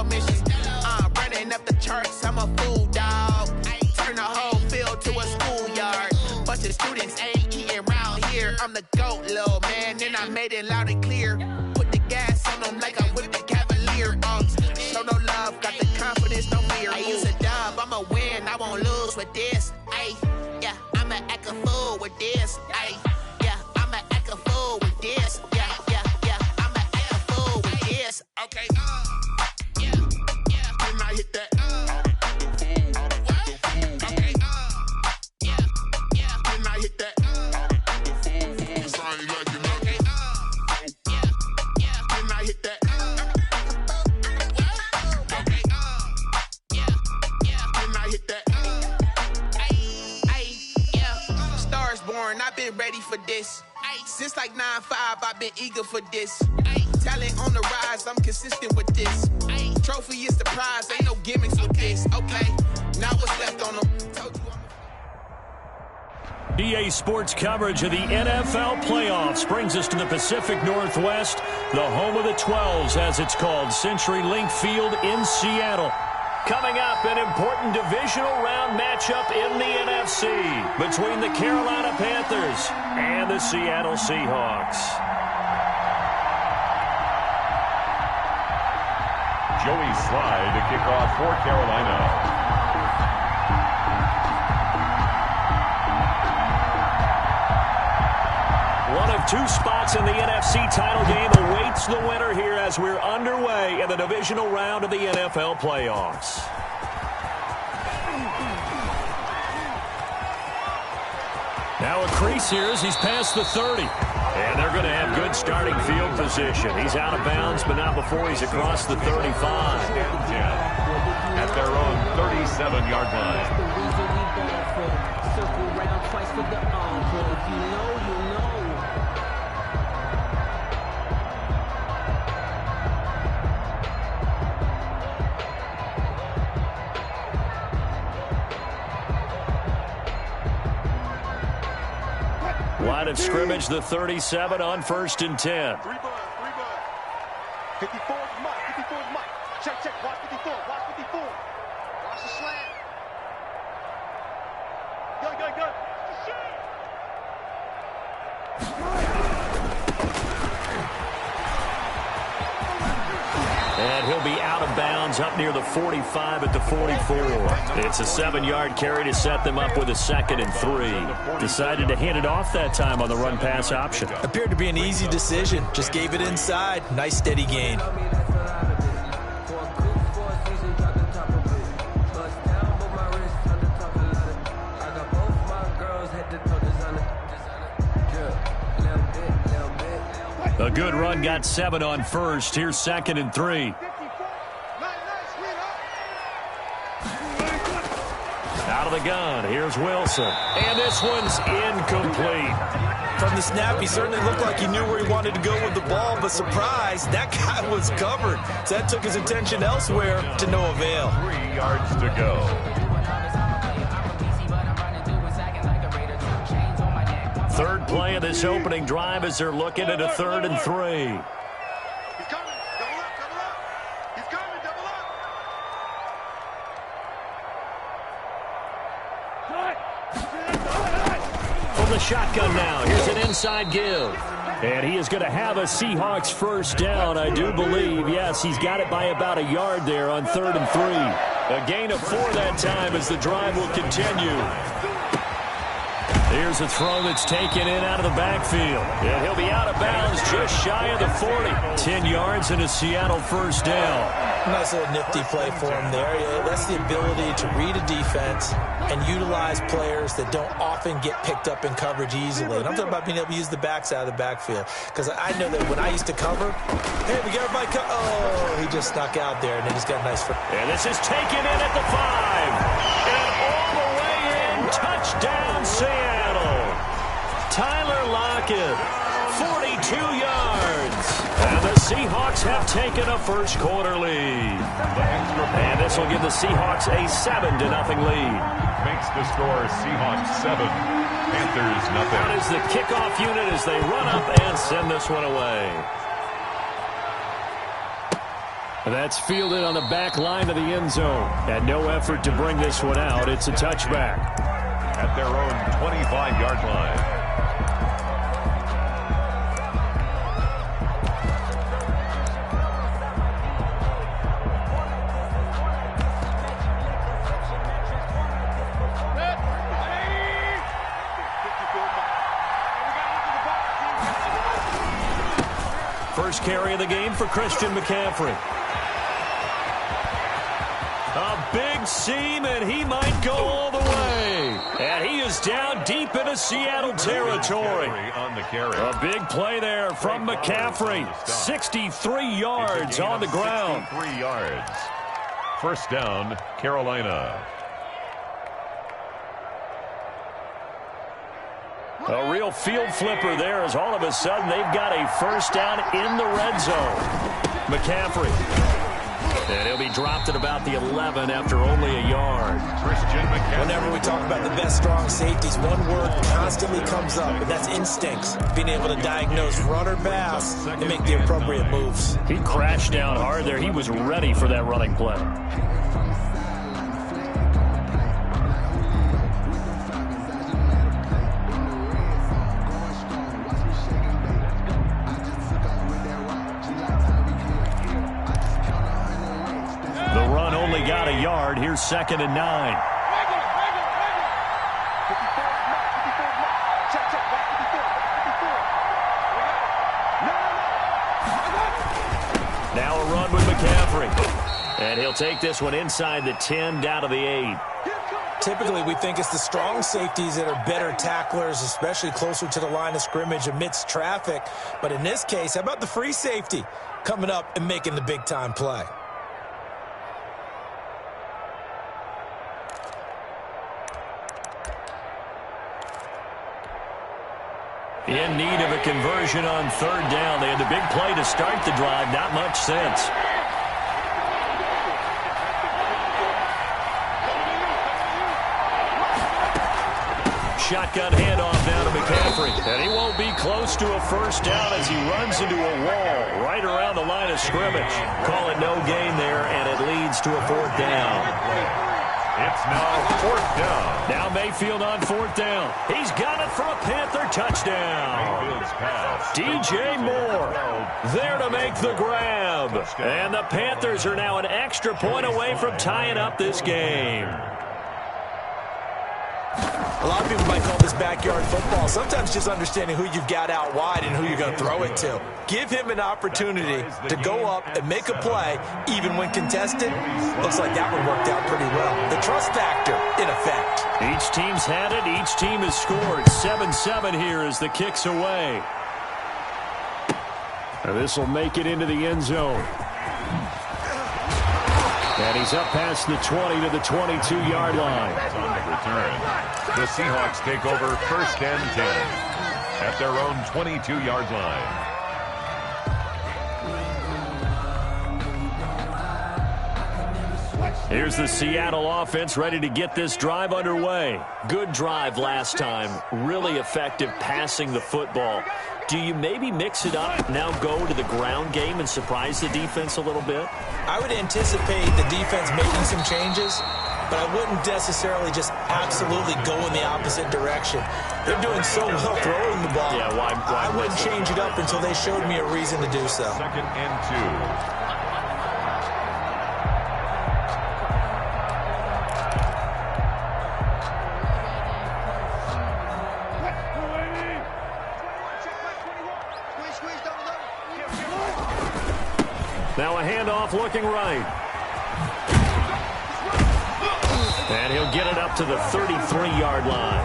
Stello mission. Running up the charts, I'm a fool, dog. Turn the whole field to a schoolyard. Bunch of students ain't eating round here. I'm the GOAT, little man, and I made it loud and clear. Put the gas on them like I'm with the Cavalier. Show no love, got the confidence, no fear. I use a dub, I'ma win, I won't lose with this. Ay, yeah, I'ma act a fool with this. Ay, yeah, I'ma act a fool with this. Yeah, yeah, yeah, I'ma act a fool with this. Okay, yeah, yeah, when I hit that. Okay, yeah, yeah, when I hit that. I've been ready for this. Since like 9-5, I've been eager for this. Talent on the rise, I'm consistent with this. Trophy is the prize, ain't no gimmicks with this. Okay, now what's left on them? EA Sports coverage of the NFL playoffs brings us to the Pacific Northwest, the home of the 12s, as it's called, CenturyLink Field in Seattle. Coming up, an important divisional round matchup in the NFC between the Carolina Panthers and the Seattle Seahawks. Joey Slye to kick off for Carolina. One of two spots in the NFC title game awaits the winner here as we're underway in the divisional round of the NFL playoffs. Now a crease here as he's past the 30. And they're going to have good starting field position. He's out of bounds, but not before he's across the 35. At their own 37-yard line. Line of scrimmage, the 37 on 1st and 10. 54 is Mike. 54 is Mike. Check, check. Watch 54. Watch 54. Watch the slant. Go, go, go. And he'll be out of bounds up near the 45 at the 44. It's a 7-yard carry to set them up with a 2nd and 3. Decided to hand it off that time on the run-pass option. Appeared to be an easy decision. Just gave it inside. Nice steady gain. A good run, got 7 on 1st. Here's 2nd and 3. Out of the gun, here's Wilson. And this one's incomplete. From the snap, he certainly looked like he knew where he wanted to go with the ball, but surprise, that guy was covered. So that took his attention elsewhere to no avail. 3 yards to go. Third play of this opening drive as they're looking at a 3rd and 3. He's coming. Double up, double up. He's coming, double up. From the shotgun now, here's an inside give. And he is going to have a Seahawks first down, I do believe. Yes, he's got it by about a yard there on 3rd and 3. A gain of 4 that time as the drive will continue. Here's a throw that's taken in out of the backfield. And he'll be out of bounds just shy of the 40. 10 yards and a Seattle first down. Nice little nifty play for him there. Yeah, that's the ability to read a defense and utilize players that don't often get picked up in coverage easily. And I'm talking about being able to use the backs out of the backfield. Because I know that when I used to cover, hey, we got everybody oh, he just snuck out there, and then he's got a nice... And this is taken in at the 5. And all the way in, touchdown Seattle. Tyler Lockett, 42 yards. And the Seahawks have taken a first quarter lead. And this will give the Seahawks a 7-0 lead. Makes the score Seahawks 7, Panthers nothing. Out is the kickoff unit as they run up and send this one away. That's fielded on the back line of the end zone. And no effort to bring this one out. It's a touchback. At their own 25-yard line. First carry of the game for Christian McCaffrey. A big seam, and he might go all the way. And he is down deep into Seattle territory. On the carry. A big play there from McCaffrey. 63 yards on the ground. 63 yards. First down, Carolina. A real field flipper there as all of a sudden they've got a first down in the red zone. McCaffrey. And he'll be dropped at about the 11 after only a yard. Christian McCaffrey. Whenever we talk about the best strong safeties, one word constantly comes up, and that's instincts. Being able to diagnose run or pass and make the appropriate moves. He crashed down hard there. He was ready for that running play. Got a yard. Here's 2nd and 9. Now a run with McCaffrey. And he'll take this one inside the 10 down to the 8. Typically, we think it's the strong safeties that are better tacklers, especially closer to the line of scrimmage amidst traffic. But in this case, how about the free safety coming up and making the big-time play? In need of a conversion on 3rd down. They had the big play to start the drive. Not much sense. Shotgun handoff now to McCaffrey. And he won't be close to a first down as he runs into a wall right around the line of scrimmage. Call it no gain there, and it leads to a 4th down. It's now 4th down. Now Mayfield on 4th down. He's got it for a Panther touchdown. Mayfield's pass. DJ Moore there to make the grab. And the Panthers are now an extra point away from tying up this game. A lot of people might call this backyard football. Sometimes just understanding who you've got out wide and who you're going to throw it to. Give him an opportunity to go up and make a play, even when contested. Looks like that one worked out pretty well. The trust factor, in effect. Each team's had it. Each team has scored. 7-7 here as the kick's away. And this will make it into the end zone. And he's up past the 20 to the 22-yard line. On the return. The Seahawks take over 1st and 10 at their own 22-yard line. Here's the Seattle offense ready to get this drive underway. Good drive last time. Really effective passing the football. Do you maybe mix it up, now go to the ground game and surprise the defense a little bit? I would anticipate the defense making some changes, but I wouldn't necessarily just absolutely go in the opposite direction. They're doing so well throwing the ball. Yeah, why I wouldn't change it up until they showed me a reason to do so. 2nd and 2. Now a handoff looking right. And he'll get it up to the 33-yard line.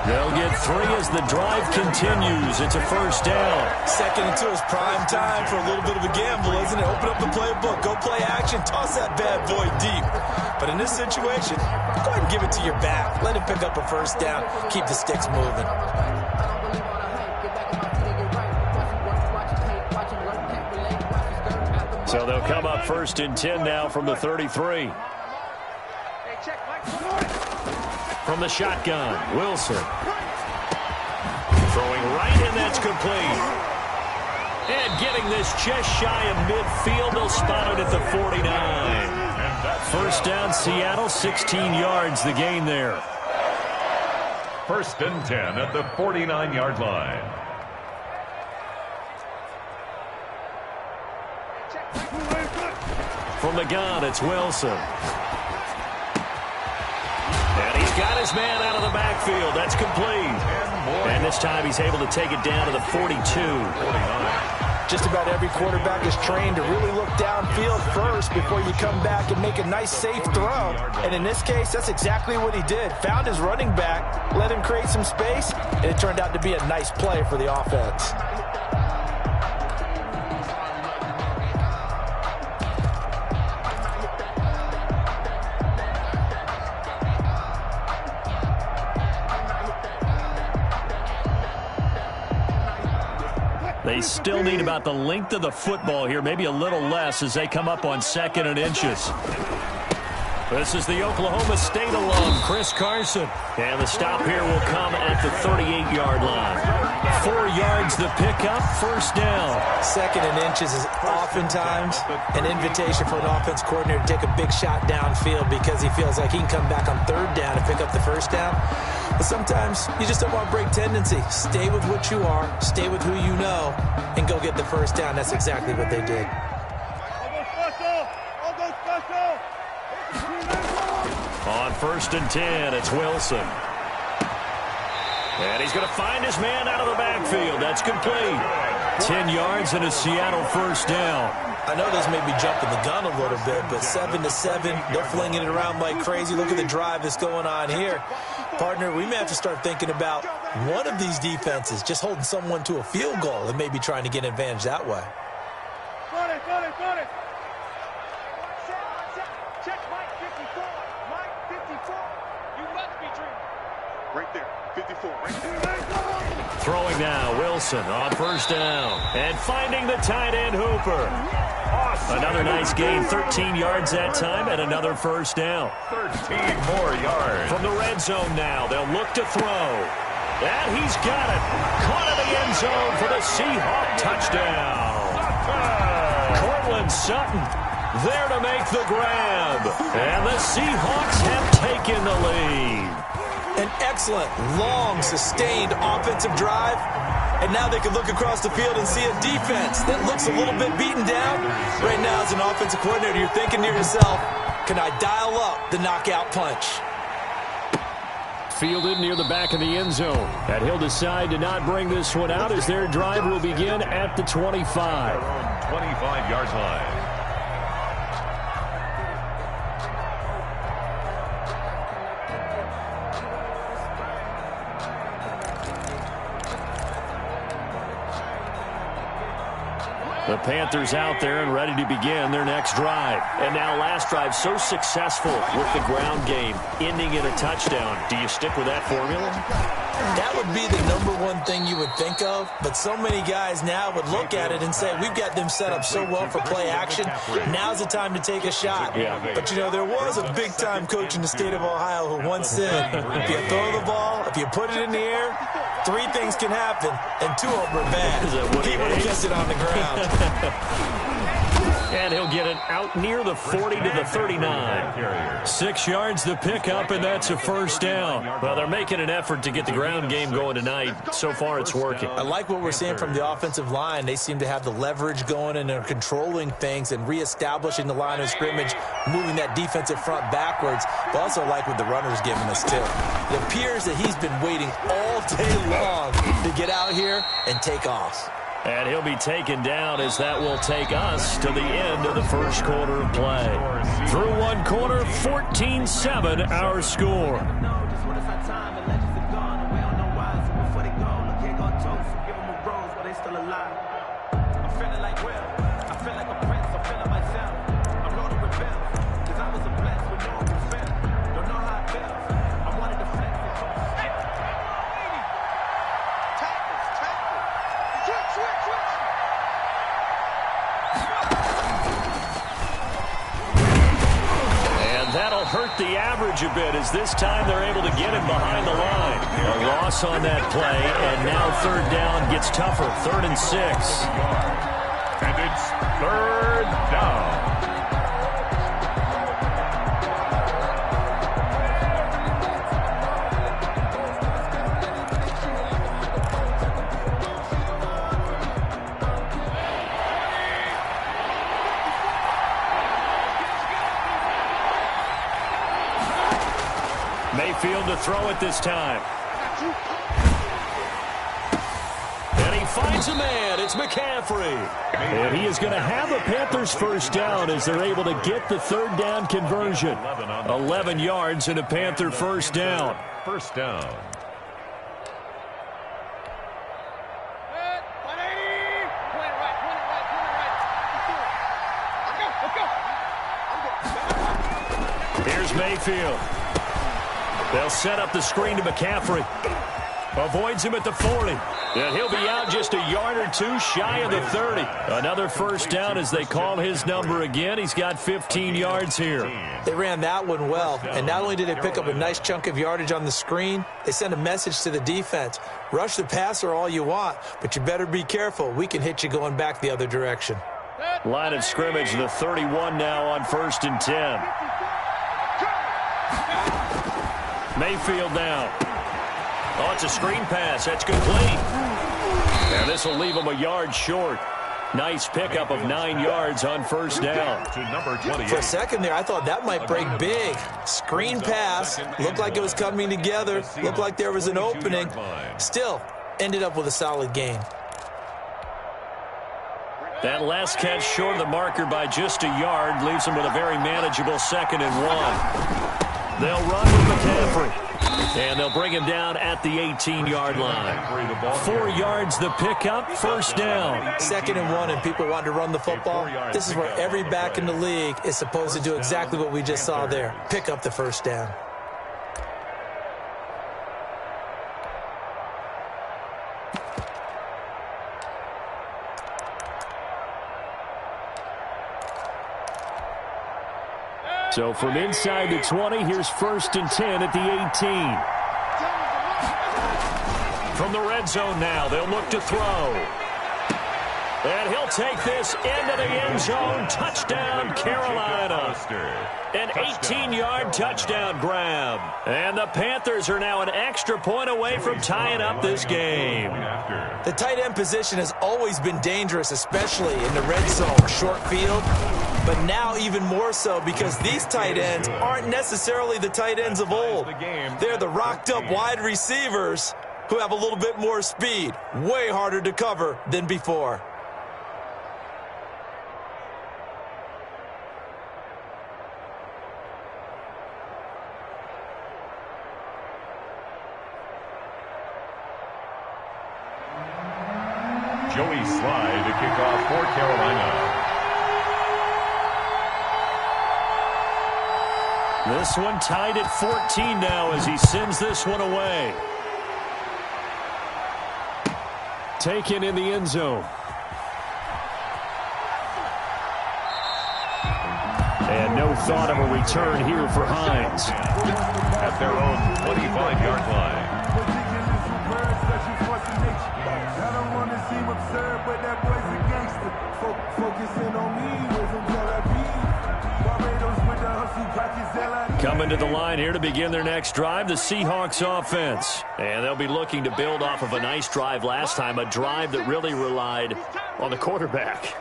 They'll get 3 as the drive continues. It's a first down. 2nd and 2 is prime time for a little bit of a gamble, isn't it? Open up the playbook, go play action, toss that bad boy deep. But in this situation, go ahead and give it to your back. Let him pick up a first down, keep the sticks moving. So they'll come up 1st and 10 now from the 33. From the shotgun, Wilson. Throwing right, and that's complete. And getting this just shy of midfield, they'll spot it at the 49. First down, Seattle, 16 yards the gain there. First and 10 at the 49-yard line. From the gun, it's Wilson. And he's got his man out of the backfield. That's complete. And this time he's able to take it down to the 42. 49. Just about every quarterback is trained to really look downfield first before you come back and make a nice, safe throw. And in this case, that's exactly what he did. Found his running back, let him create some space, and it turned out to be a nice play for the offense. They still need about the length of the football here, maybe a little less as they come up on 2nd and inches. This is the Oklahoma State alum, Chris Carson. And the stop here will come at the 38-yard line. 4 yards the pickup, first down. 2nd and inches is oftentimes an invitation for an offense coordinator to take a big shot downfield because he feels like he can come back on 3rd down and pick up the first down. But sometimes you just don't want to break tendency. Stay with what you are, stay with who you know, and go get the first down. That's exactly what they did. On 1st and 10, it's Wilson. And he's going to find his man out of the backfield. That's complete. 10 yards and a Seattle first down. I know this may be jumping the gun a little bit, but 7-7, they're flinging it around like crazy. Look at the drive that's going on here. Partner, we may have to start thinking about one of these defenses just holding someone to a field goal and maybe trying to get an advantage that way. Got it. Check Mike 54. Mike 54. You must be dreaming. Right there. 54. Right there. Throwing now, Wilson on first down. And finding the tight end, Hooper. Another nice gain, 13 yards that time, and another first down. 13 more yards. From the red zone now, they'll look to throw. And he's got it. Caught in the end zone for the Seahawk touchdown. Cortland Sutton there to make the grab. And the Seahawks have taken the lead. An excellent, long, sustained offensive drive. And now they can look across the field and see a defense that looks a little bit beaten down. Right now, as an offensive coordinator, you're thinking to yourself, can I dial up the knockout punch? Fielded near the back of the end zone. And he'll decide to not bring this one out as their drive will begin at the 25. 25-yard line. The Panthers out there and ready to begin their next drive. And now last drive so successful with the ground game, ending in a touchdown. Do you stick with that formula? That would be the number one thing you would think of, but so many guys now would look at it and say, we've got them set up so well for play action. Now's the time to take a shot. Yeah. But, you know, there was a big-time coach in the state of Ohio who once said, if you throw the ball, if you put it in the air, 3 things can happen, and 2 of them are bad. He would have kept it on the ground. And he'll get it out near the 40 to the 39. 6 yards the pickup, and that's a first down. Well, they're making an effort to get the ground game going tonight. So far, it's working. I like what we're seeing from the offensive line. They seem to have the leverage going, and they're controlling things and reestablishing the line of scrimmage, moving that defensive front backwards. But also like what the runner's giving us, too. It appears that he's been waiting all day long to get out here and take off. And he'll be taken down as that will take us to the end of the first quarter of play. Through one quarter, 14-7 our score. hurt the average a bit, as this time they're able to get him behind the line. A loss on that play, and now third down gets tougher. 3rd and 6. And it's 3rd down. Mayfield to throw it this time. And he finds a man. It's McCaffrey. And he is going to have a Panthers first down as they're able to get the third down conversion. 11 yards and a Panther first down. First down. Here's Mayfield. They'll set up the screen to McCaffrey. Avoids him at the 40. And he'll be out just a yard or two shy of the 30. Another first down as they call his number again. He's got 15 yards here. They ran that one well. And not only did they pick up a nice chunk of yardage on the screen, they sent a message to the defense. Rush the passer all you want, but you better be careful. We can hit you going back the other direction. Line of scrimmage, the 31 now on 1st and 10. Mayfield now. Oh, it's a screen pass. That's complete. And this will leave him a yard short. Nice pickup of 9 yards on first down. To number 28. For a second there, I thought that might break big. Screen pass. Looked like it was coming together. Looked like there was an opening. Still, ended up with a solid gain. That last catch short of the marker by just a yard leaves him with a very manageable 2nd and 1. They'll run with McCaffrey, and they'll bring him down at the 18-yard line. 4 yards the pickup, first down. 2nd and 1, and people want to run the football. This is where every back in the league is supposed to do exactly what we just saw there. Pick up the first down. So from inside the 20, here's 1st and 10 at the 18. From the red zone now, they'll look to throw. And he'll take this into the end zone. Touchdown, Carolina. An 18-yard touchdown grab. And the Panthers are now an extra point away from tying up this game. The tight end position has always been dangerous, especially in the red zone, short field. But now even more so because these tight ends aren't necessarily the tight ends of old. They're the rocked-up wide receivers who have a little bit more speed. Way harder to cover than before. Joey Slye to kick off for Carolina. This one tied at 14 now as he sends this one away. Taken in the end zone. And no thought of a return here for Hines. At their own 25-yard line. Coming to the line here to begin their next drive, the Seahawks offense. And they'll be looking to build off of a nice drive last time, a drive that really relied on the quarterback.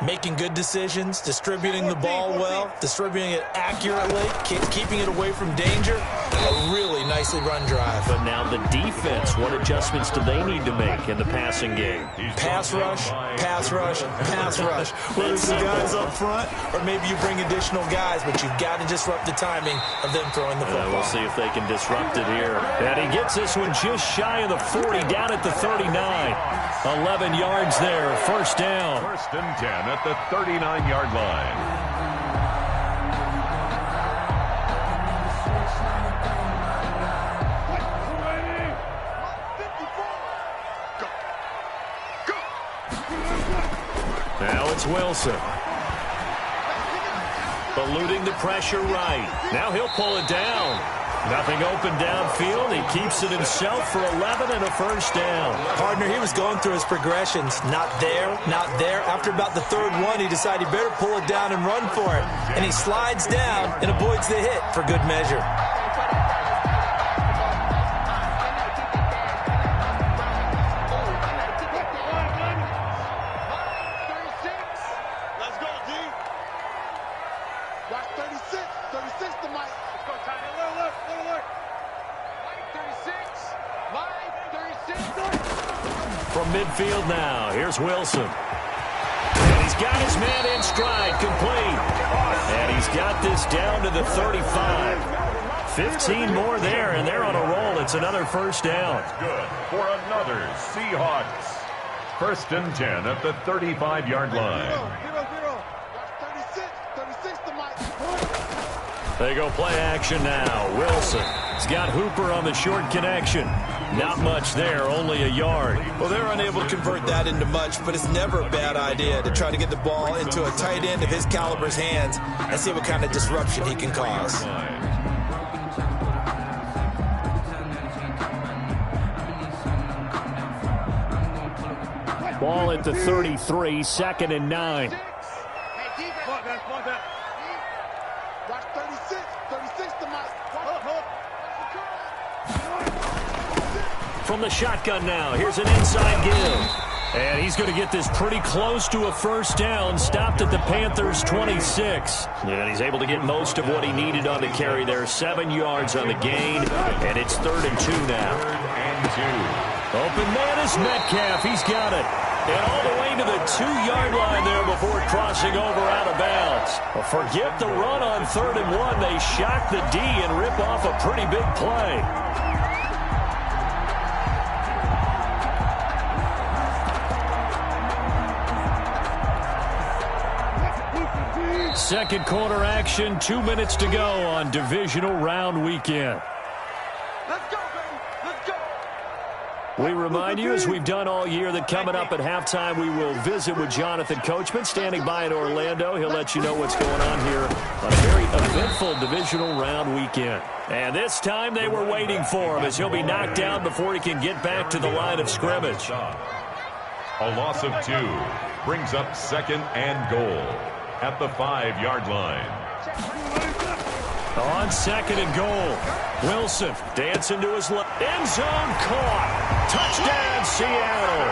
Making good decisions, distributing the ball well, distributing it accurately, keeping it away from danger. A really nicely run drive. But now the defense, what adjustments do they need to make in the passing game? Pass rush, pass rush, pass rush. Whether it's the guys up front or maybe you bring additional guys, but you've got to disrupt the timing of them throwing the football. We'll see if they can disrupt it here. And he gets this one just shy of the 40, down at the 39. 11 yards there, first down. 1st and 10 at the 39-yard line. Now it's Wilson. eluding the pressure right. Now he'll pull it down. Nothing open downfield. He keeps it himself for 11 and a first down. Partner, he was going through his progressions. Not there, not there. After about the third one, he decided he better pull it down and run for it. And he slides down and avoids the hit for good measure. From midfield now, here's Wilson. And he's got his man in stride, complete. And he's got this down to the 35. 15 more there, and they're on a roll. It's another first down. Good for another Seahawks. First and 10 at the 35-yard line. They go play action now. Wilson. He's got Hooper on the short connection. Not much there, only a yard. Well, they're unable to convert that into much, but it's never a bad idea to try to get the ball into a tight end of his caliber's hands and see what kind of disruption he can cause. Ball at the 33, 2nd and 9. From the shotgun now, here's an inside give. And he's going to get this pretty close to a first down, stopped at the Panthers' 26. And he's able to get most of what he needed on the carry there. 7 yards on the gain, and it's 3rd and 2 now. 3rd and 2. Open man is Metcalf. He's got it. And all the way to the 2-yard line there before crossing over out of bounds. Well, forget the run on 3rd and 1. They shock the D and rip off a pretty big play. Second quarter action, 2 minutes to go on divisional round weekend. Let's go, baby. Let's go. We remind you, as we've done all year, that coming up at halftime, we will visit with Jonathan Coachman, standing by in Orlando. He'll let you know what's going on here on a very eventful divisional round weekend. And this time they were waiting for him, as he'll be knocked down before he can get back to the line of scrimmage. A loss of 2 brings up 2nd and goal at the 5-yard line. On 2nd and goal, Wilson dancing to his left. End zone caught. Touchdown, Seattle.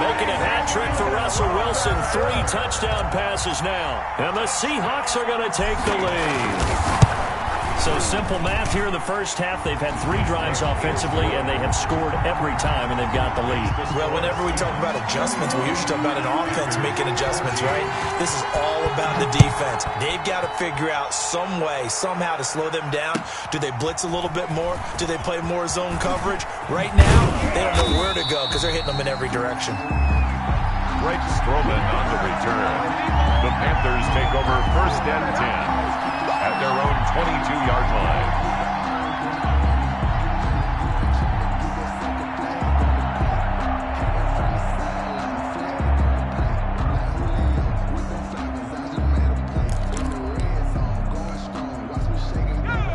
Making a hat trick for Russell Wilson. 3 touchdown passes now. And the Seahawks are going to take the lead. So simple math here in the first half. They've had 3 drives offensively, and they have scored every time, and they've got the lead. Well, whenever we talk about adjustments, we usually talk about an offense making adjustments, right? This is all about the defense. They've got to figure out some way, somehow to slow them down. Do they blitz a little bit more? Do they play more zone coverage? Right now, they don't know where to go because they're hitting them in every direction. Greg Stroman on the return. The Panthers take over 1st and 10 at their own 22-yard line.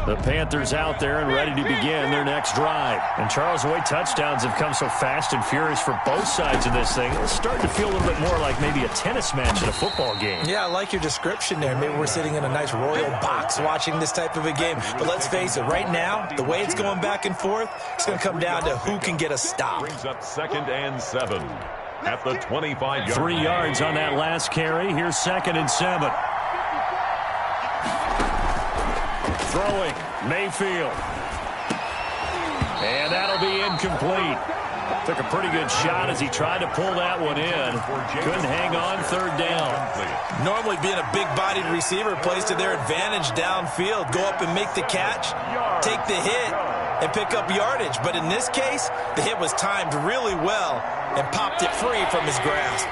The Panthers out there and ready to begin their next drive. And Charles, the way touchdowns have come so fast and furious for both sides of this thing, it's starting to feel a little bit more like maybe a tennis match in a football game. Yeah, I like your description there. Maybe we're sitting in a nice royal box watching this type of a game. But let's face it, right now, the way it's going back and forth, it's going to come down to who can get a stop. Brings up 2nd and 7 at the 25-yard line. 3 yards on that last carry. Here's 2nd and 7. Throwing, Mayfield. And that'll be incomplete. Took a pretty good shot as he tried to pull that one in. Couldn't hang on, 3rd down. Normally being a big-bodied receiver plays to their advantage downfield. Go up and make the catch, take the hit, and pick up yardage. But in this case, the hit was timed really well and popped it free from his grasp.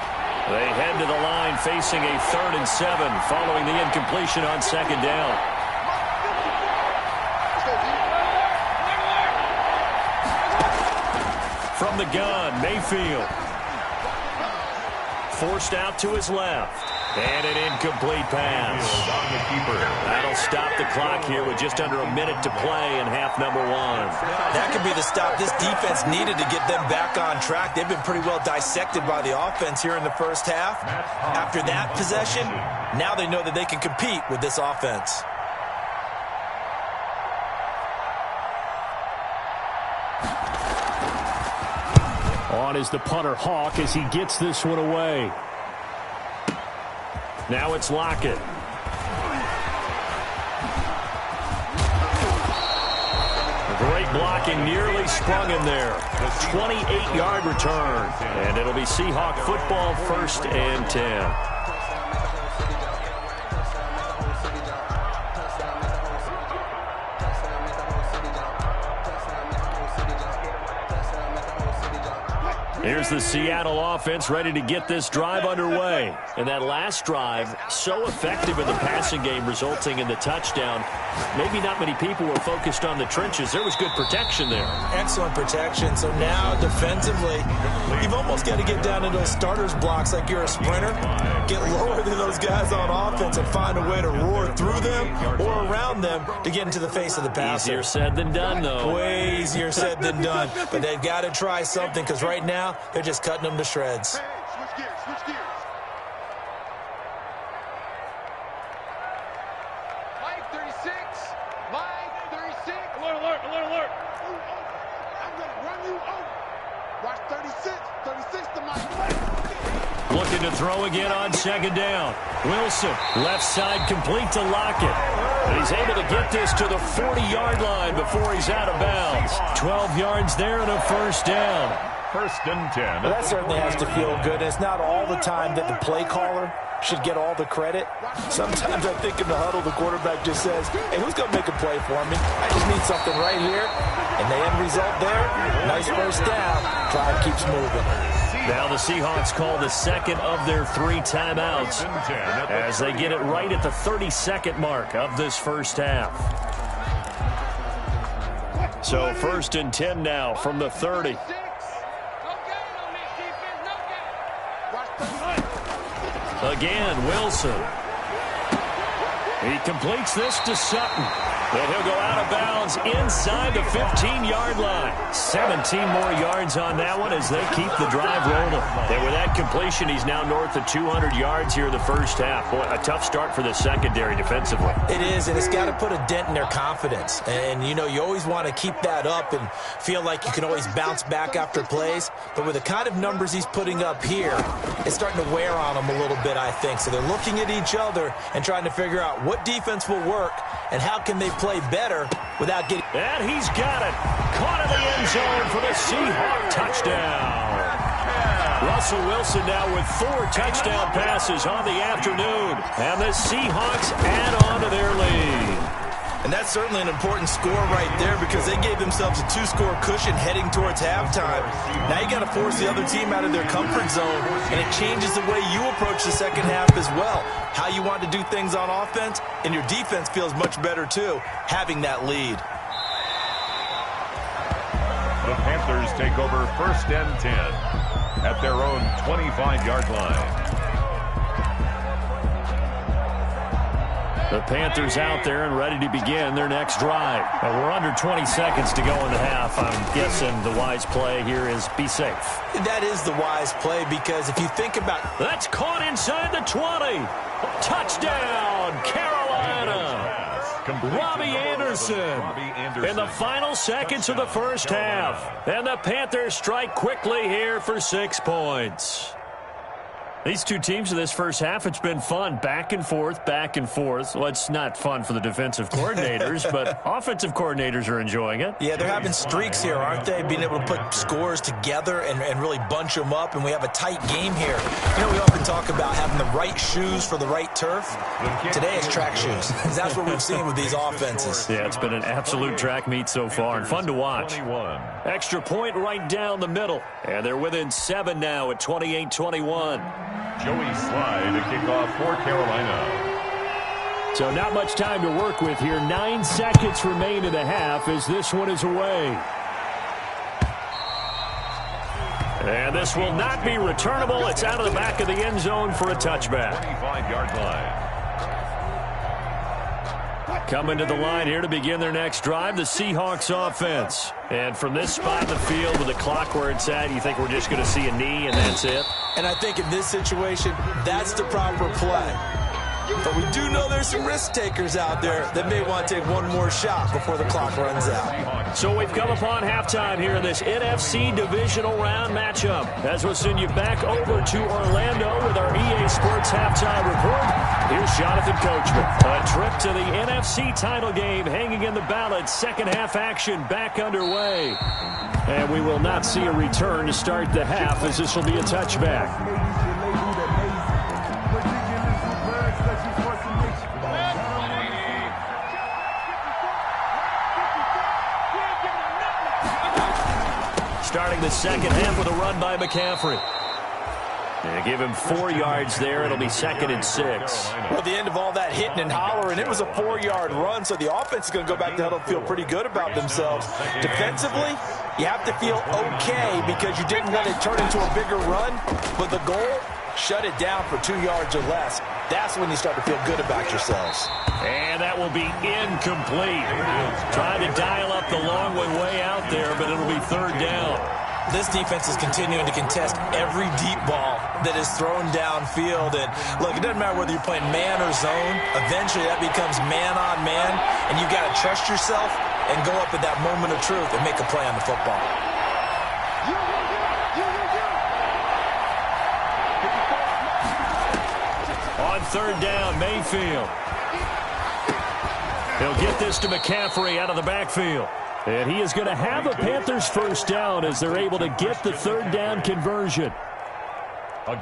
They head to the line facing a 3rd and 7 following the incompletion on 2nd down. From the gun, Mayfield. Forced out to his left. And an incomplete pass. That'll stop the clock here with just under a minute to play in half number one. That could be the stop this defense needed to get them back on track. They've been pretty well dissected by the offense here in the first half. After that possession, now they know that they can compete with this offense. On is the punter, Hawk, as he gets this one away. Now it's Lockett. Great blocking, nearly sprung in there. 28-yard return. And it'll be Seahawk football, 1st and 10. Here's the Seattle offense ready to get this drive underway. And that last drive, so effective in the passing game, resulting in the touchdown. Maybe not many people were focused on the trenches. There was good protection there. Excellent protection. So now, defensively, you've almost got to get down into those starters blocks like you're a sprinter. Get lower than those guys on offense and find a way to roar through them or around them to get into the face of the passer. Easier said than done, though. Way easier said than done. But they've got to try something because right now, they're just cutting them to shreds. Hey, switch gears, switch gears. Mike 36. Mike 36. Alert, alert, alert, alert. I'm going to run you over. Watch 36. 36 to Mike. Looking to throw again on 2nd down. Wilson, left side complete to Lockett. And he's able to get this to the 40-yard line before he's out of bounds. 12 yards there and a 1st down. 1st and 10. Well, that certainly has to feel good. It's not all the time that the play caller should get all the credit. Sometimes I think in the huddle, the quarterback just says, hey, who's going to make a play for me? I just need something right here. And the end result there, nice 1st down. Drive keeps moving. Now the Seahawks call the 2nd of their 3 timeouts as they get it right at the 32nd mark of this first half. So 1st and 10 now from the 30. Again, Wilson. He completes this to Sutton. And he'll go out of bounds inside the 15-yard line. 17 more yards on that one as they keep the drive rolling. And with that completion, he's now north of 200 yards here in the first half. Boy, a tough start for the secondary defensively. It is, and it's got to put a dent in their confidence. And, you know, you always want to keep that up and feel like you can always bounce back after plays. But with the kind of numbers he's putting up here, it's starting to wear on them a little bit, I think. So they're looking at each other and trying to figure out what defense will work and how can they play better without getting... And he's got it. Caught in the end zone for the Seahawk touchdown. Russell Wilson now with 4 touchdown passes on the afternoon. And the Seahawks add on to their lead. And that's certainly an important score right there because they gave themselves a 2-score cushion heading towards halftime. Now you got to force the other team out of their comfort zone, and it changes the way you approach the second half as well. How you want to do things on offense, and your defense feels much better too, having that lead. The Panthers take over 1st and 10 at their own 25-yard line. The Panthers out there and ready to begin their next drive. And we're under 20 seconds to go in the half. I'm guessing the wise play here is be safe. That is the wise play because if you think about... That's caught inside the 20. Touchdown, Carolina. Robbie Anderson in the final seconds of the first half. And the Panthers strike quickly here for 6 points. These two teams in this first half, it's been fun. Back and forth, back and forth. Well, it's not fun for the defensive coordinators, but offensive coordinators are enjoying it. Yeah, they're having streaks here, aren't they? Being able to put scores together and really bunch them up, and we have a tight game here. You know, we often talk about having the right shoes for the right turf. Today it's track shoes. That's what we've seen with these offenses. Yeah, it's been an absolute track meet so far and fun to watch. 21. Extra point right down the middle. And they're within 7 now at 28-21. Joey Slye to kick off for Carolina. So not much time to work with here. 9 seconds remain in the half as this one is away. And this will not be returnable. It's out of the back of the end zone for a touchback. 25-yard line. Coming to the line here to begin their next drive, the Seahawks offense. And from this spot in the field with the clock where it's at, you think we're just going to see a knee and that's it? And I think in this situation, that's the proper play. But we do know there's some risk takers out there that may want to take one more shot before the clock runs out. So we've come upon halftime here in this NFC divisional round matchup. As we'll send you back over to Orlando with our EA Sports halftime report. Here's Jonathan Coachman. A trip to the NFC title game hanging in the balance. Second half action back underway. And we will not see a return to start the half as this will be a touchback. Starting the second half with a run by McCaffrey. They give him 4 yards there. It'll be 2nd and 6. Well, at the end of all that hitting and hollering, it was a 4-yard run, so the offense is going to go back to huddle and feel pretty good about themselves. Defensively, you have to feel okay because you didn't want it to turn into a bigger run, but the goal, shut it down for 2 yards or less. That's when you start to feel good about yourselves. And that will be incomplete. Trying to dial up the long one way out there, but it'll be 3rd down. This defense is continuing to contest every deep ball that is thrown downfield. And, look, it doesn't matter whether you're playing man or zone. Eventually, that becomes man on man, and you've got to trust yourself and go up at that moment of truth and make a play on the football. On 3rd down, Mayfield. He'll get this to McCaffrey out of the backfield. And he is going to have a Panthers first down as they're able to get the 3rd down conversion.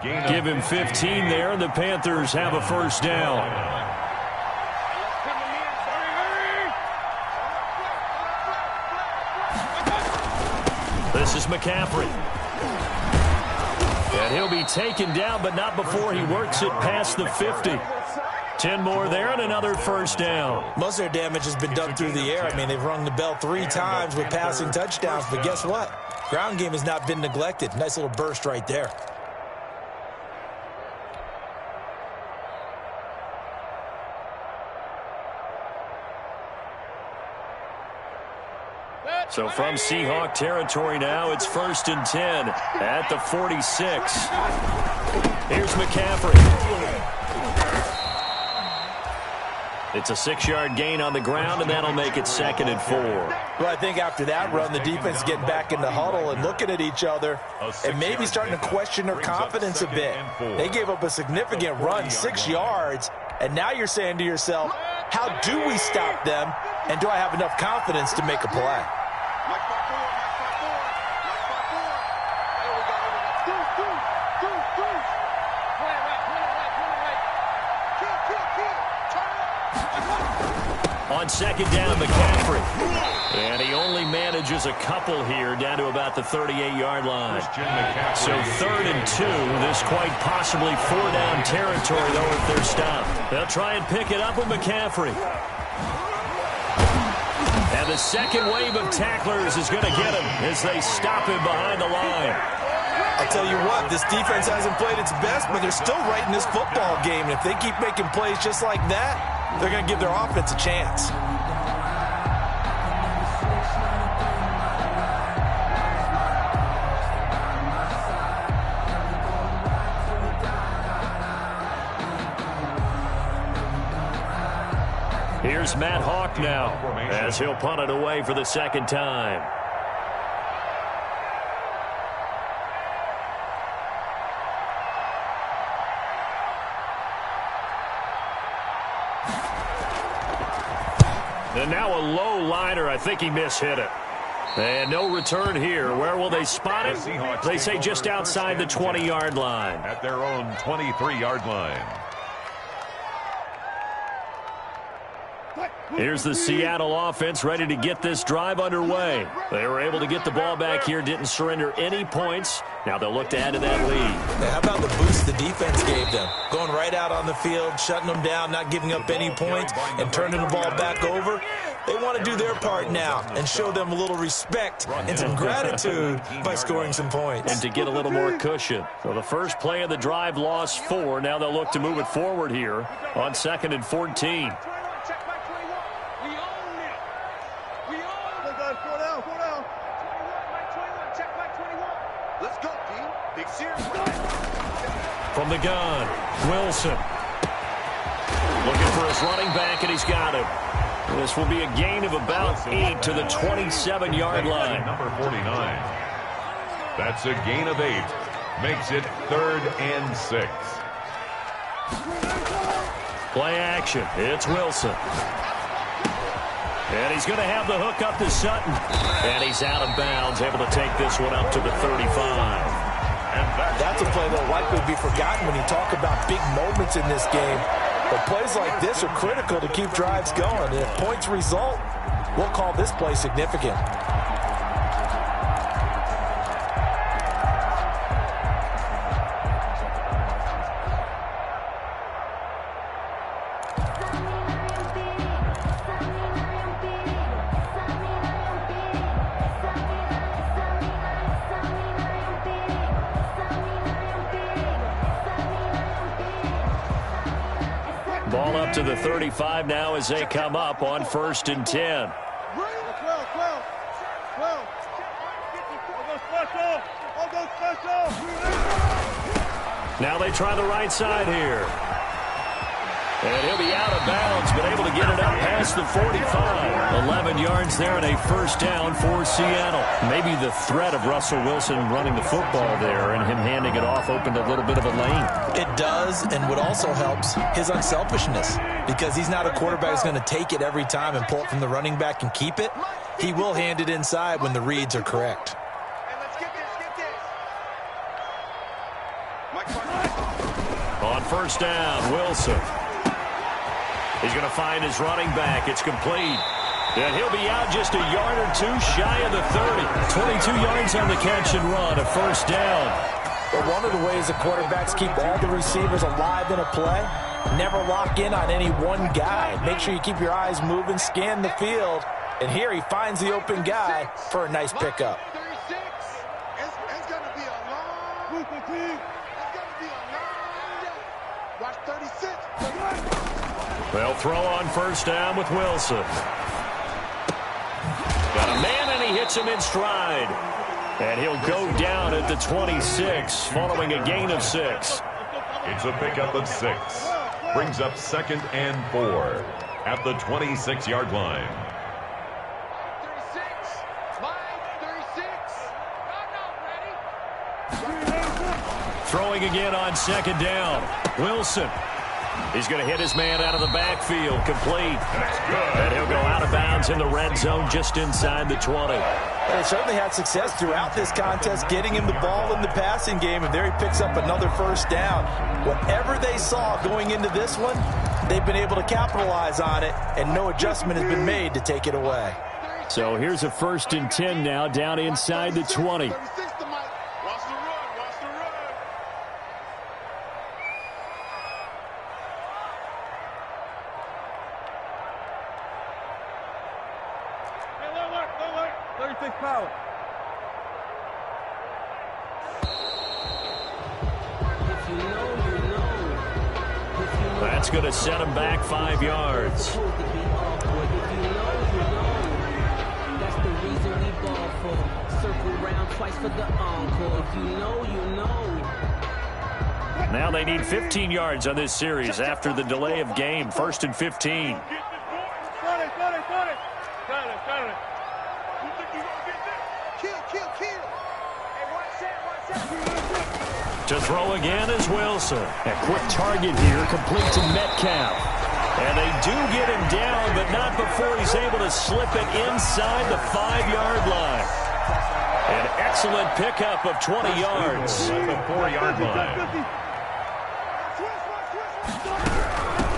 Give him 15 there, and the Panthers have a first down. This is McCaffrey. And he'll be taken down, but not before he works it past the 50. 10 more there and another first down. Most of their damage has been done through the air. I mean, they've rung the bell 3 times with passing touchdowns, but guess what? Ground game has not been neglected. Nice little burst right there. So from Seahawk territory now, it's 1st and 10 at the 46. Here's McCaffrey. It's a 6-yard gain on the ground, and that'll make it 2nd and 4. Well, I think after that run, the defense is getting back in the huddle and looking at each other and maybe starting to question their confidence a bit. They gave up a significant run, 6 yards, and now you're saying to yourself, how do we stop them, and do I have enough confidence to make a play? On 2nd down, McCaffrey. And he only manages a couple here down to about the 38-yard line. So 3rd and 2. This quite possibly 4-down territory, though, if they're stopped. They'll try and pick it up with McCaffrey. And the second wave of tacklers is going to get him as they stop him behind the line. I'll tell you what, this defense hasn't played its best, but they're still right in this football game. And if they keep making plays just like that, they're going to give their offense a chance. Here's Matt Hawk now as he'll punt it away for the 2nd time. And now a low liner. I think he mishit it. And no return here. Where will they spot it? They say just outside the 20-yard line. At their own 23-yard line. Here's the Seattle offense ready to get this drive underway. They were able to get the ball back here, didn't surrender any points. Now they'll look to add to that lead. Now, how about the boost the defense gave them? Going right out on the field, shutting them down, not giving up any points, and turning the ball back over. They want to do their part now and show them a little respect and some gratitude by scoring some points. And to get a little more cushion. So the first play of the drive lost 4. Now they'll look to move it forward here on 2nd and 14. From the gun, Wilson. Looking for his running back, and he's got him. This will be a gain of about 8 to the 27-yard line. Number 49. That's a gain of 8. Makes it 3rd and 6. Play action. It's Wilson. And he's going to have the hook up to Sutton. And he's out of bounds, able to take this one up to the 35. And that's a play that will likely be forgotten when you talk about big moments in this game. But plays like this are critical to keep drives going. And if points result, we'll call this play significant. Ball up to the 35 now as they come up on 1st and 10. Now they try the right side here. And he'll be out of bounds, but able to get it up past the 45. 11 yards there and a first down for Seattle. Maybe the threat of Russell Wilson running the football there and him handing it off opened a little bit of a lane. It does, and what also helps, his unselfishness. Because he's not a quarterback who's going to take it every time and pull it from the running back and keep it. He will hand it inside when the reads are correct. On first down, Wilson. He's going to find his running back. It's complete. And he'll be out just a yard or two shy of the 30. 22 yards on the catch and run, a first down. But one of the ways the quarterbacks keep all the receivers alive in a play, never lock in on any one guy. Make sure you keep your eyes moving, scan the field. And here he finds the open guy for a nice pickup. It's going to be a long day. Watch 36. They'll throw on first down with Wilson. Got a man, and he hits him in stride. And he'll go down at the 26, following a gain of 6. It's a pickup of 6. Brings up 2nd and 4 at the 26-yard line. 36. Throwing again on 2nd down. Wilson. He's going to hit his man out of the backfield. Complete. That's good. And he'll go out of bounds in the red zone just inside the 20. They certainly had success throughout this contest getting him the ball in the passing game, and there he picks up another first down. Whatever they saw going into this one, they've been able to capitalize on it, and no adjustment has been made to take it away. So here's a 1st and 10 now down inside the 20. That's going to set him back 5 yards. Now they need 15 yards on this series after the delay of game. 1st and 15. To throw again is Wilson. A quick target here, complete to Metcalf. And they do get him down, but not before he's able to slip it inside the 5-yard line. An excellent pickup of 20 yards. At the 4-yard line.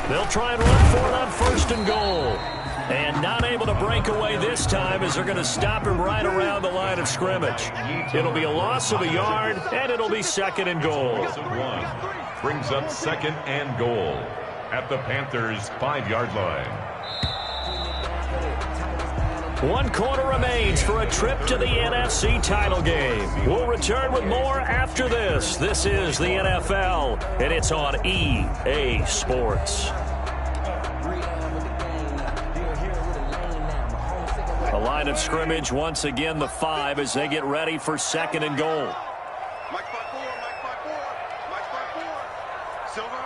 They'll try and run for it on 1st and goal. And not able to break away this time as they're going to stop him right around the line of scrimmage. It'll be a loss of a yard, and it'll be 2nd and goal. Brings up 2nd and goal at the Panthers' 5-yard line. One quarter remains for a trip to the NFC title game. We'll return with more after this. This is the NFL, and it's on EA Sports. The line of scrimmage, once again, the 5 as they get ready for 2nd and goal. Mike 5-4, Mike 5-4, Mike 5-4. Silver.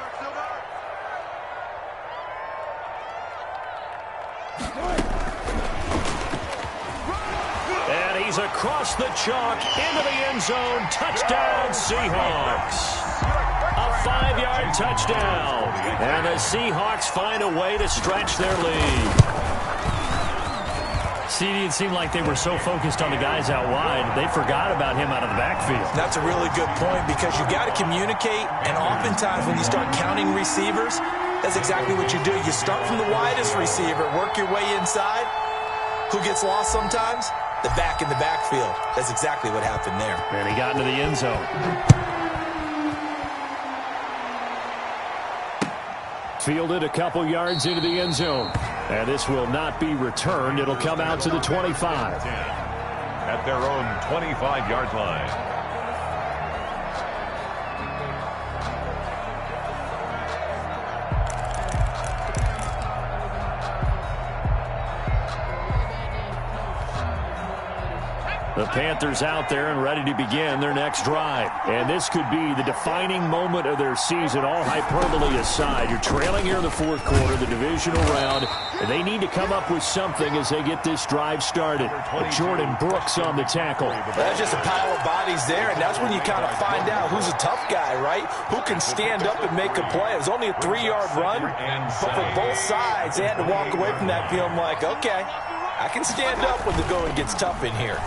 And he's across the chalk into the end zone. Touchdown, Seahawks. A 5-yard touchdown. And the Seahawks find a way to stretch their lead. CD, it seemed like they were so focused on the guys out wide, they forgot about him out of the backfield. That's a really good point because you got to communicate, and oftentimes when you start counting receivers, that's exactly what you do. You start from the widest receiver, work your way inside. Who gets lost sometimes? The back in the backfield. That's exactly what happened there. And he got into the end zone. Fielded a couple yards into the end zone. And this will not be returned. It'll come out to the 25. At their own 25-yard line. The Panthers out there and ready to begin their next drive. And this could be the defining moment of their season, all hyperbole aside. You're trailing here in the 4th quarter, the divisional round, and they need to come up with something as they get this drive started. Jordan Brooks on the tackle. That's just a pile of bodies there, and that's when you kind of find out who's a tough guy, right? Who can stand up and make a play. It was only a 3-yard run, but for both sides, they had to walk away from that feeling like, okay, I can stand up when the going gets tough in here.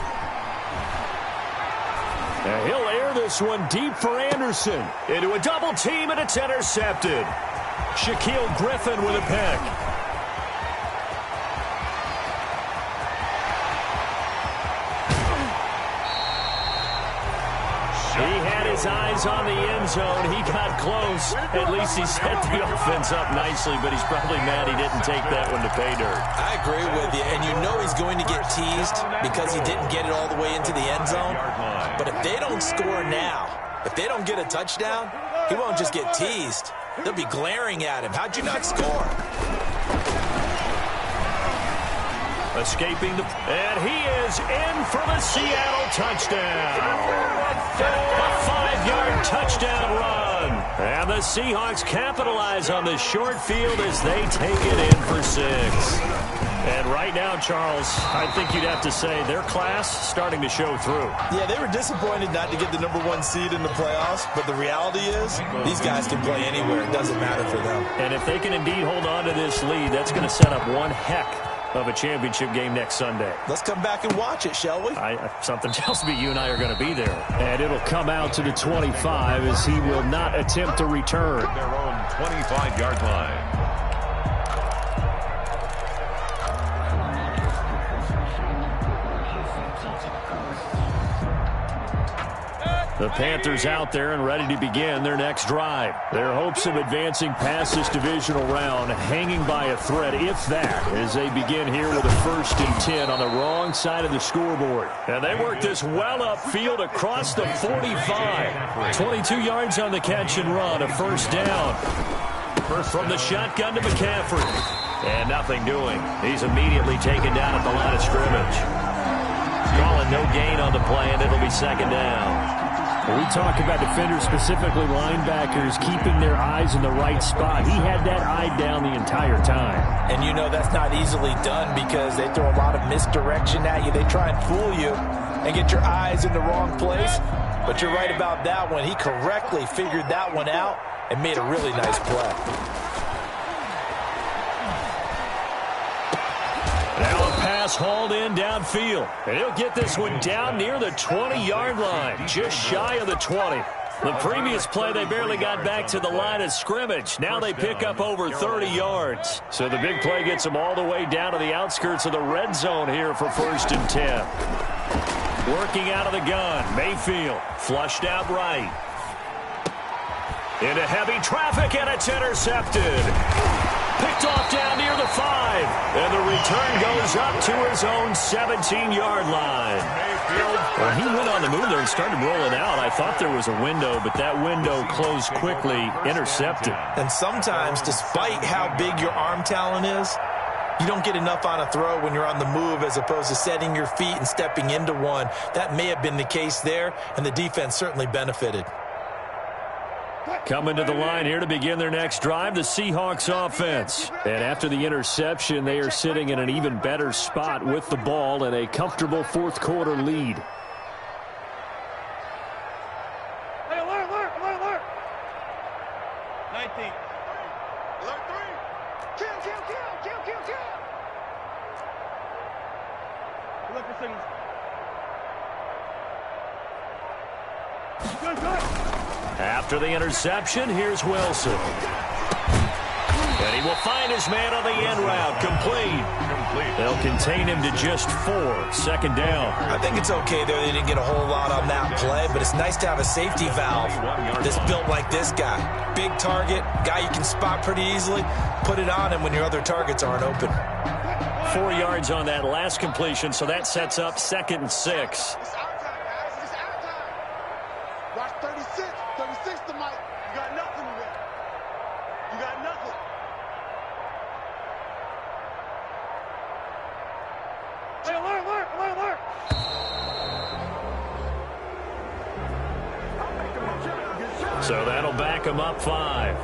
And he'll air this one deep for Anderson. Into a double team, and it's intercepted. Shaquille Griffin with a pick. He had his eyes on the end zone. He got close. At least he set the offense up nicely, but he's probably mad he didn't take that one to pay dirt. I agree with you, and you know he's going to get teased because he didn't get it all the way into the end zone. But if they don't score now, if they don't get a touchdown, he won't just get teased. They'll be glaring at him. How'd you not score? Escaping and he is in for the Seattle touchdown. A 5-yard touchdown run. And the Seahawks capitalize on the short field as they take it in for 6. And right now, Charles, I think you'd have to say their class starting to show through. Yeah, they were disappointed not to get the #1 seed in the playoffs, but the reality is these guys can play anywhere. It doesn't matter for them. And if they can indeed hold on to this lead, that's going to set up one heck of a championship game next Sunday. Let's come back and watch it, shall we? Something tells me you and I are going to be there. And it'll come out to the 25 as he will not attempt to return. Their own 25-yard line. The Panthers out there and ready to begin their next drive. Their hopes of advancing past this divisional round hanging by a thread, if that, as they begin here with a 1st and 10 on the wrong side of the scoreboard. And they work this well upfield across the 45. 22 yards on the catch and run, a 1st down. From the shotgun to McCaffrey. And nothing doing. He's immediately taken down at the line of scrimmage. Calling no gain on the play, and it'll be 2nd down. When we talk about defenders, specifically linebackers, keeping their eyes in the right spot, he had that eye down the entire time. And you know that's not easily done because they throw a lot of misdirection at you. They try and fool you and get your eyes in the wrong place. But you're right about that one. He correctly figured that one out and made a really nice play. Now a pass hauled in downfield. And he'll get this one down near the 20-yard line, just shy of the 20. The previous play, they barely got back to the line of scrimmage. Now they pick up over 30 yards. So the big play gets them all the way down to the outskirts of the red zone here for 1st and 10. Working out of the gun, Mayfield flushed out right. Into heavy traffic, and it's intercepted. Picked off down near the 5. And the return goes up to his own 17-yard line. Well, he went on the move there and started rolling out. I thought there was a window, but that window closed quickly, intercepted. And sometimes, despite how big your arm talent is, you don't get enough on a throw when you're on the move as opposed to setting your feet and stepping into one. That may have been the case there, and the defense certainly benefited. Coming to the line here to begin their next drive, the Seahawks offense. And after the interception, they are sitting in an even better spot with the ball and a comfortable fourth-quarter lead. Hey, alert. 19. Alert 3. Kill. Look for signals. Good. After the interception, here's Wilson. And he will find his man on the end route. Complete. They'll contain him to just 4. Second down. I think it's okay there. They didn't get a whole lot on that play, but it's nice to have a safety valve that's built like this guy. Big target, guy you can spot pretty easily. Put it on him when your other targets aren't open. 4 yards on that last completion, so that sets up 2nd and 6. It's our time, guys. It's our time. Watch 36. 36 to Mike. You got nothing today. You got nothing. Hey, alert. So that'll back him up 5.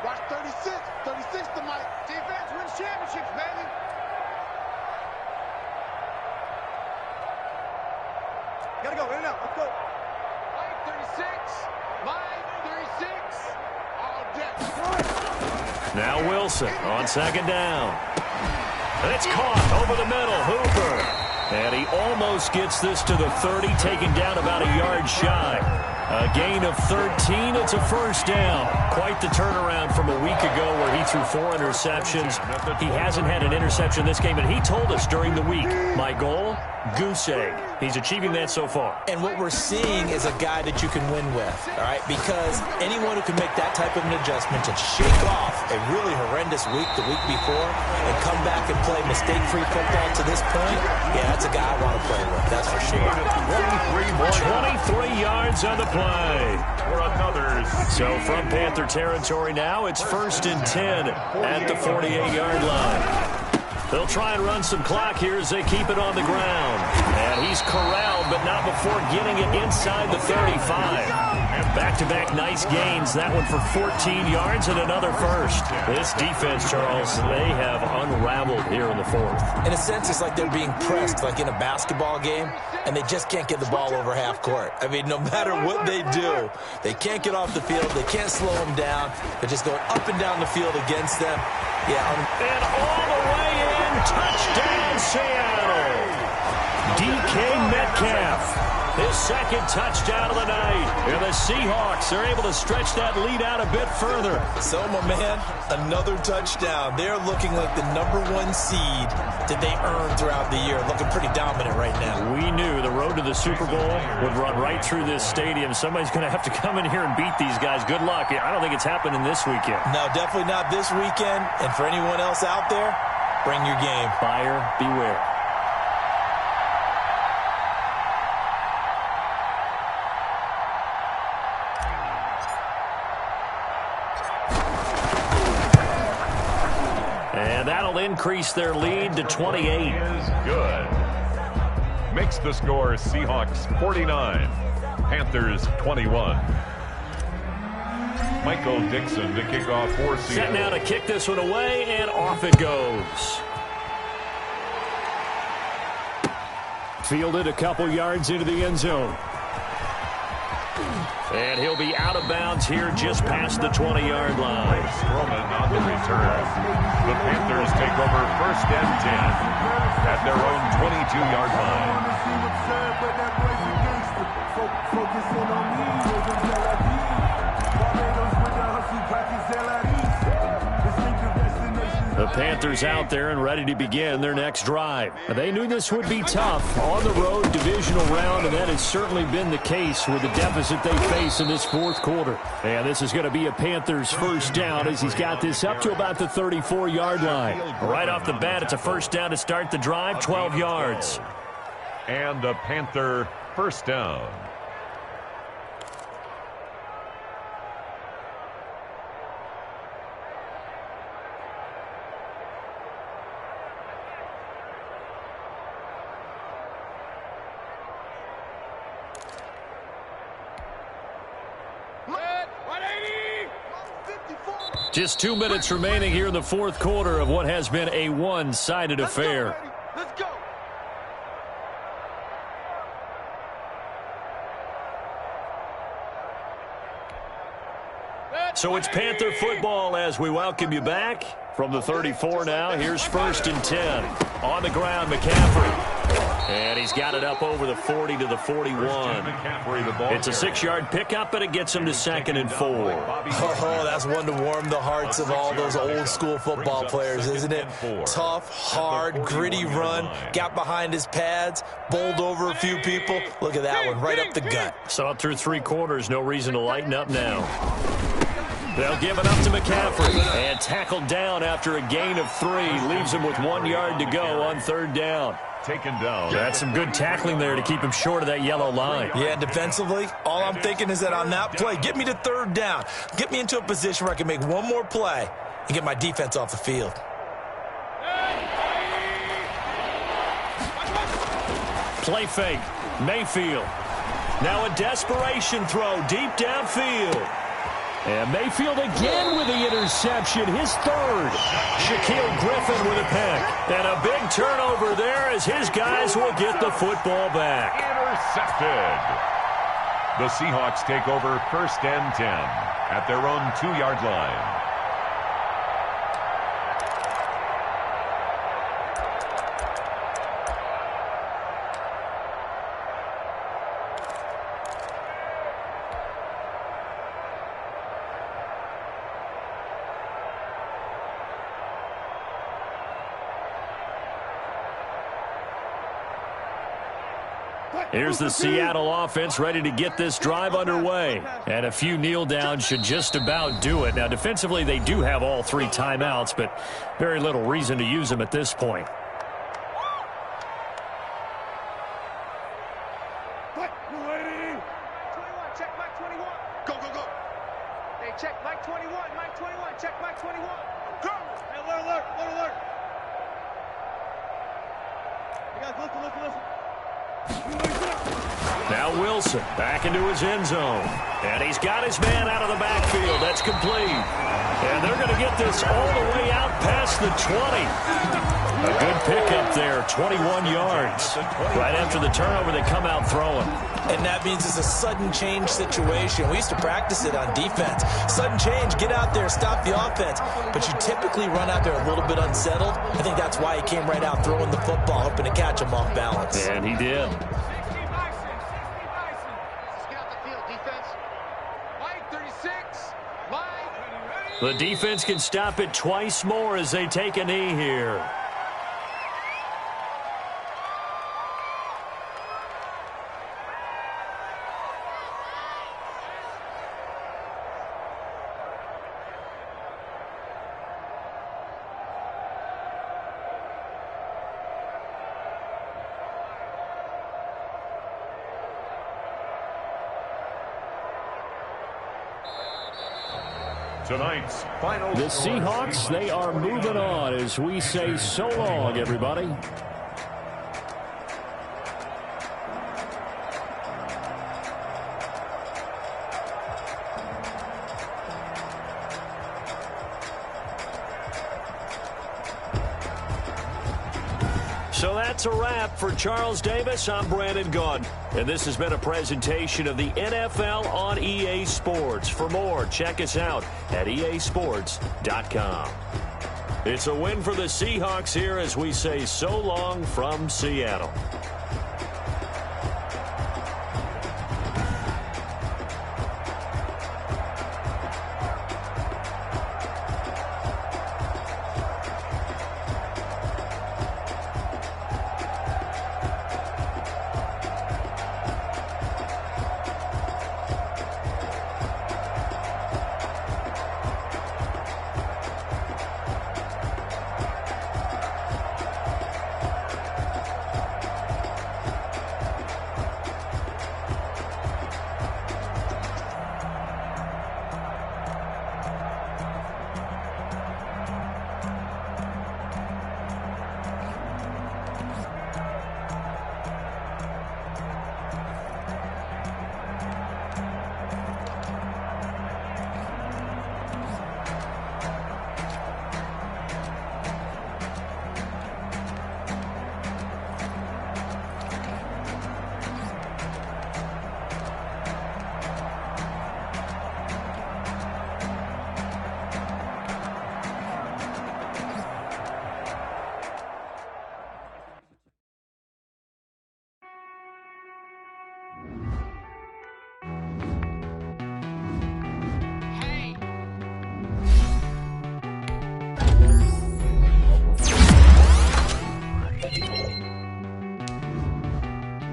Watch 36. 36 to Mike. Defense wins championships, baby. Gotta go. In and out. Let's go. Mike 36. Mike 36. All day. Now Wilson on 2nd down. And it's caught over the middle. Hooper. And he almost gets this to the 30, taken down about a yard shy. A gain of 13. It's a first down. Quite the turnaround from a week ago where he threw 4 interceptions. He hasn't had an interception this game, and he told us during the week, my goal, goose egg. He's achieving that so far. And what we're seeing is a guy that you can win with, all right? Because anyone who can make that type of an adjustment and shake off a really horrendous week the week before and come back and play mistake-free football to this point, yeah, that's a guy I want to play with, that's for sure. 23 yards on the play. For another. So from Panther territory now, it's 1st and 10 at the 48-yard line. They'll try and run some clock here as they keep it on the ground. And he's corralled, but not before getting it inside the 35. Back-to-back nice gains. That one for 14 yards and another first. This defense, Charles, they have unraveled here in the 4th. In a sense, it's like they're being pressed, like in a basketball game, and they just can't get the ball over half court. I mean, no matter what they do, they can't get off the field. They can't slow them down. They're just going up and down the field against them. Yeah. And all the way in, touchdown, Seattle. DK Metcalf. His 2nd touchdown of the night. And the Seahawks are able to stretch that lead out a bit further. So, my man, another touchdown. They're looking like the #1 seed that they earned throughout the year. Looking pretty dominant right now. We knew the road to the Super Bowl would run right through this stadium. Somebody's going to have to come in here and beat these guys. Good luck. I don't think it's happening this weekend. No, definitely not this weekend. And for anyone else out there, bring your game. Buyer beware. And that'll increase their lead to 28. Is good. Makes the score Seahawks 49, Panthers 21. Michael Dixon to kick off for Seattle. Set now to kick this one away, and off it goes. Fielded a couple yards into the end zone. And he'll be out of bounds here just past the 20-yard line. Strowman on the return. The Panthers take over 1st and 10 at their own 22-yard line. The Panthers out there and ready to begin their next drive. They knew this would be tough on the road divisional round, and that has certainly been the case with the deficit they face in this fourth quarter. And this is going to be a Panthers first down as he's got this up to about the 34-yard line. Right off the bat, it's a first down to start the drive, 12 yards. And a Panther first down. Just 2 minutes remaining here in the fourth quarter of what has been a one-sided affair. Let's go. So it's Panther football as we welcome you back. From the 34 now, here's 1st and 10. On the ground, McCaffrey. And he's got it up over the 40 to the 41. It's a 6-yard pickup, but it gets him to 2nd and 4. Oh, that's one to warm the hearts of all those old-school football players, isn't it? Tough, hard, gritty run. Got behind his pads, bowled over a few people. Look at that one, right up the gut. Saw it through 3 quarters. No reason to lighten up now. They'll give it up to McCaffrey. And tackled down after a gain of 3. Leaves him with 1 yard to go on 3rd down. Taken down. That's some good tackling there to keep him short of that yellow line. Yeah, defensively, all I'm thinking is that on that play, get me to 3rd down. Get me into a position where I can make one more play and get my defense off the field. Play fake. Mayfield. Now a desperation throw deep downfield. And Mayfield again with the interception, his 3rd. Shaquille Griffin with a pick. And a big turnover there as his guys will get the football back. Intercepted. The Seahawks take over 1st and 10 at their own 2-yard line. Here's the Seattle offense ready to get this drive underway. And a few kneel downs should just about do it. Now, defensively, they do have all 3 timeouts, but very little reason to use them at this point. Check Mike 21. Go, go, go. Hey, check Mike 21. Mike 21. Check Mike 21. Go. Hey, alert, alert, alert. You guys, listen. Now Wilson back into his end zone. And he's got his man out of the backfield. That's complete. And they're going to get this all the way out past the 20. A good pickup there, 21 yards. Right after the turnover, they come out throwing. And that means it's a sudden change situation. We used to practice it on defense. Sudden change, get out there, stop the offense. But you typically run out there a little bit unsettled. I think that's why he came right out throwing the football, hoping to catch him off balance. And he did. The defense can stop it twice more as they take a knee here. Tonight's final. The Seahawks, they are moving on as we say so long, everybody. So that's a wrap for Charles Davis. I'm Brandon Gunn. And this has been a presentation of the NFL on EA Sports. For more, check us out at easports.com. It's a win for the Seahawks here as we say so long from Seattle.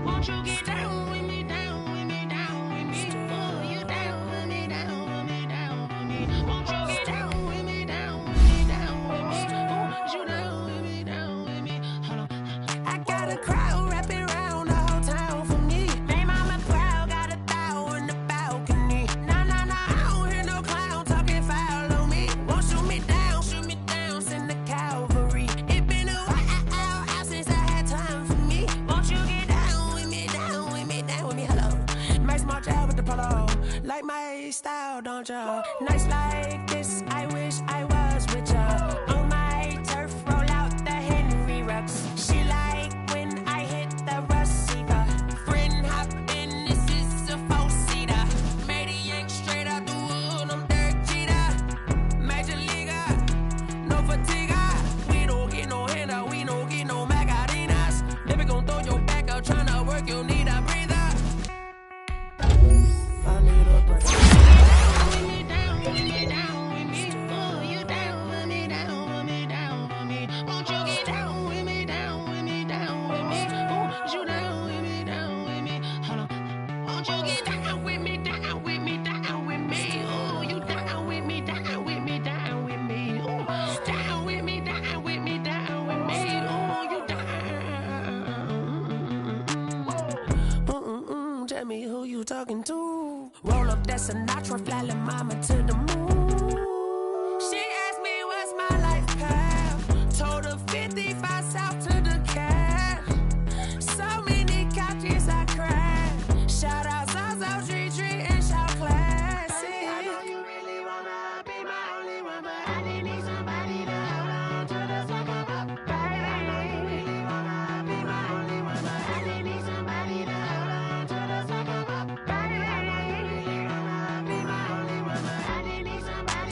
Won't you get down with me, down with me, down with me? Oh, you down with me, down with me, down with me. Won't you get down with me, down with me, down with me? Oh, you down with me, down with me? Hold on. I got a crowd wrapping around the whole town for me. May mama proud, got a thou in the balcony. Nah, nah, nah, I don't hear no clown talking foul on me. Won't shoot me down, send the cavalry. It been a while since I had time for me. Won't you get down with me, down with me, down with me? Hello. Max March out with the polo. Like my style, don't ya? Nights like this, I wish I was with ya. On my turf, roll out the Henry Rux. She like when I hit the receiver. Friend hop in, this is a four-seater. Made a yank straight out the wood, I'm Derek Jeter. Major leaguer, no fatigue. We don't get no handout, we don't get no Macarinas. Never gon' throw your back out, tryna work, you need a breather. I need a break. Down with me, down with me, down with me. Oh, you down with me, down with me, down with me. Won't you get down with me, down with me, down with me? Oh, you down with me, down with me? Hold on. Won't you get down with me, down with me, down with me? Oh, you down with me, down with me, down with me? Oh, down with me, down with me, down with me? Oh, you down. Tell me who you talking to. Roll up that Sinatra, fly la mama to the moon. She asked me what's my life path. Told her 55 south to the cat. So many couches I cried. Shout out South Street and shout classic. I know you really wanna be my only one, but I didn't need somebody to hold on to the second up. Baby, I know you really wanna be my only one, but I didn't need somebody to hold on to the second up. Baby, I know you really wanna be my only one, but I didn't need somebody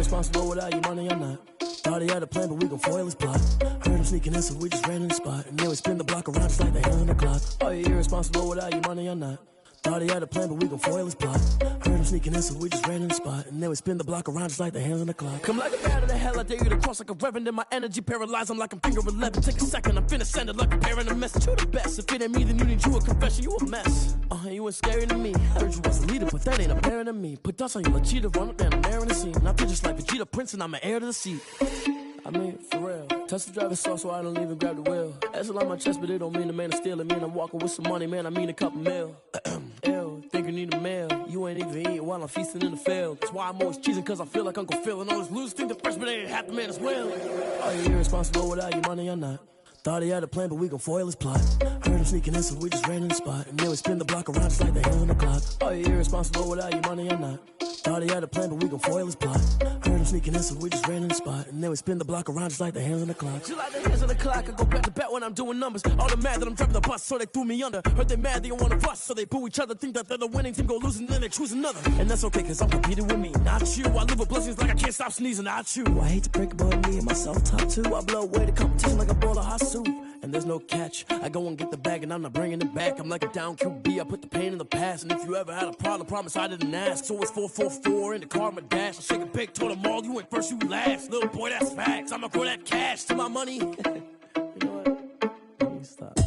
irresponsible without your money or not. Thought he had a plan, but we gon' foil his plot. Heard him sneaking in, so we just ran in the spot. And then we spin the block around just like the hands on the clock. Are you irresponsible without your money or not? Thought he had a plan, but we gon' foil his plot. Heard him sneaking in, so we just ran in the spot. And then we spin the block around just like the hands on the clock. Come like a bat of the hell, I dare you to cross like a reverend. And my energy paralyzed, I'm like I'm finger 11. Take a second, I'm finna send it like a parent a message. You the best, if it ain't me, then you need you a confession. You a mess, you ain't scary to me. Heard you was a leader, but that ain't apparent to me. Put dust on you, cheetah, run up down the mayor in the scene. And I feel just like Vegeta Prince, and I'm an heir to the seat. I mean, for real. Touch the driver's sauce so I don't even grab the wheel. That's on my chest, but it don't mean the man is stealing. Man, I'm walking with some money, man, I mean a couple mil. Ew, think you need a meal. You ain't even eating while I'm feasting in the field. That's why I'm always cheesing, cause I feel like Uncle Phil. And all those losers think the freshman ain't half the man as well. Are you irresponsible without your money or not? Thought he had a plan, but we gon' foil his plot. Heard him sneaking in, so we just ran in the spot. And then we spin the block around just like the hands on the clock. Are you irresponsible without your money or not? Thought he had a plan, but we gon' foil his plot. Heard him sneaking in, so we just ran in the spot. And then we spin the block around just like the hands on the clock. Just like the hands on the clock, I go back to back when I'm doing numbers. All the mad that I'm driving the bus, so they threw me under. Heard they mad, they don't wanna bust, so they boo each other. Think that they're the winning team, go losing, then they choose another. And that's okay, cause I'm competing with me, not you. I live with blessings like I can't stop sneezing, not you. I hate to break it, but me and myself top two. I blow away the competition like a bowl of hot soup. And there's no catch. I go and get the bag and I'm not bringing it back. I'm like a down QB, I put the pain in the past. And if you ever had a problem, promise I didn't ask. So it's 444 in the car, my dash. I shake a big, told them all, you ain't first, you last. Little boy, that's facts. I'ma throw that cash to my money. You know what? Let me stop.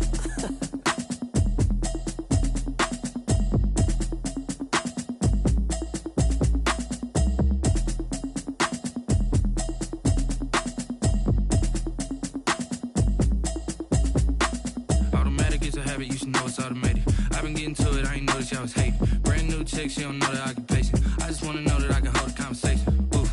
You should know it's automated. I've been getting to it, I ain't noticed y'all was hating. Brand new chick, she don't know the occupation. I just wanna know that I can hold a conversation. Oof,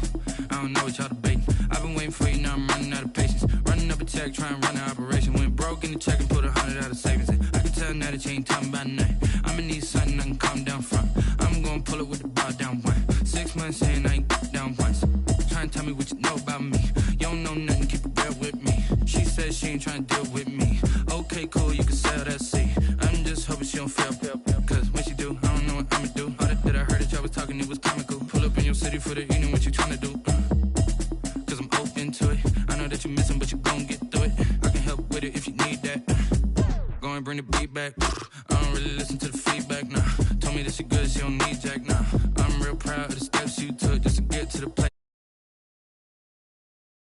I don't know what y'all debating. I've been waiting for you, now I'm running out of patience. Running up a check, trying to run an operation. Went broke in the check and put 100 out of savings in. I can tell now that you ain't talking about nothing. I'ma need something I can calm down from. I'm gonna pull it with the bar down one. 6 months in, I ain't down once. Trying to tell me what you know about me. You don't know nothing, keep it real with me. She said she ain't trying to deal with me. Okay, cool, you can sell that seat. I'm just hoping she don't fail. Cause when she do, I don't know what I'ma do. All that I heard that y'all was talking, it was comical. Pull up in your city for the evening, what you trying to do? Cause I'm open to it. I know that you're missing, but you gon' get through it. I can help with it if you need that. Go and bring the beat back. I don't really listen to the feedback, nah. Told me that she good, she don't need jack, nah. I'm real proud of the steps you took just to get to the place.